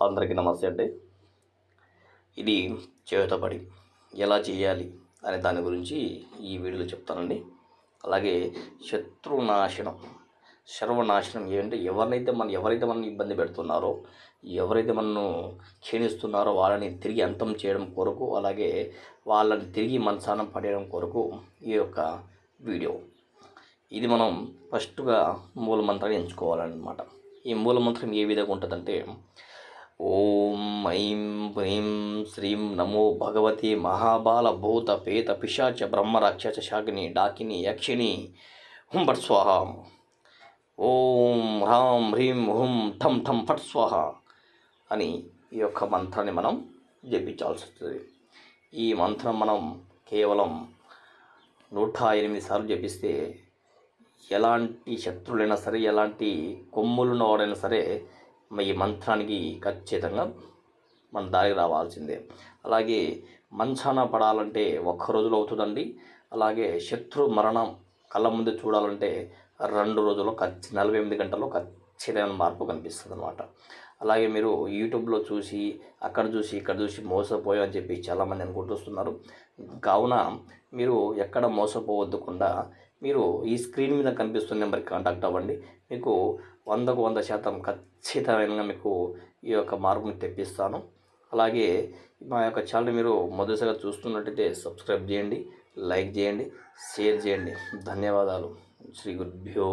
అందరికీ నమస్తే అండి. ఇది చేతబడి ఎలా చేయాలి అనే దాని గురించి ఈ వీడియోలో చెప్తానండి. అలాగే శత్రునాశనం, సర్వనాశనం ఏంటంటే ఎవరైతే మనల్ని ఇబ్బంది పెడుతున్నారో, ఎవరైతే మనను క్షీణిస్తున్నారో వాళ్ళని తిరిగి అంతం చేయడం కొరకు, అలాగే వాళ్ళని తిరిగి మనసానం పడేయడం కొరకు ఈ యొక్క వీడియో. ఇది మనం ఫస్ట్గా మూలమంత్రాన్ని ఎంచుకోవాలన్నమాట. ఈ మూలమంత్రం ఏ విధంగా ఉంటుందంటే, ఓం ఐం హ్రీం శ్రీం నమో భగవతి మహాబాల భూత పేత పిశాచ బ్రహ్మ రాక్షస శాకిని డాకిని యక్షిణి హుం ఫట్ స్వాహ. ఓం హ్రాం హ్రీం హుం ఠం ఠం ఫట్ స్వాహ అని ఈ యొక్క మంత్రాన్ని మనం జపించాల్సి వస్తుంది. ఈ మంత్రం మనం కేవలం 108 సార్లు జపిస్తే ఎలాంటి శత్రువులైనా సరే, ఎలాంటి కొమ్ములున్నవాడైనా సరే ఈ మంత్రానికి ఖచ్చితంగా మన దారికి రావాల్సిందే. అలాగే మంచాన పడాలంటే ఒక్క రోజులో అవుతుందండి. అలాగే శత్రు మరణం కళ్ళ ముందు చూడాలంటే 2 రోజుల్లో 48 గంటల్లో ఖచ్చితమైన మార్పు కనిపిస్తుంది అన్నమాట. అలాగే మీరు యూట్యూబ్లో చూసి అక్కడ చూసి ఇక్కడ చూసి మోసపోయామని చెప్పి చాలామంది అనుకుంటున్నారు. కావున మీరు ఎక్కడ మోసపోవద్దుకుండా మీరు ఈ స్క్రీన్ మీద కనిపిస్తున్న నెంబర్కి కాంటాక్ట్ అవ్వండి. మీకు 100కు 100% ఖచ్చితమైన మీకు ఈ యొక్క మార్పుని తెప్పిస్తాను. అలాగే మా యొక్క ఛానల్ మీరు మొదటిసారిగా చూస్తున్నట్టయితే సబ్స్క్రైబ్ చేయండి, లైక్ చేయండి, షేర్ చేయండి. ధన్యవాదాలు. శ్రీ గురుభ్యో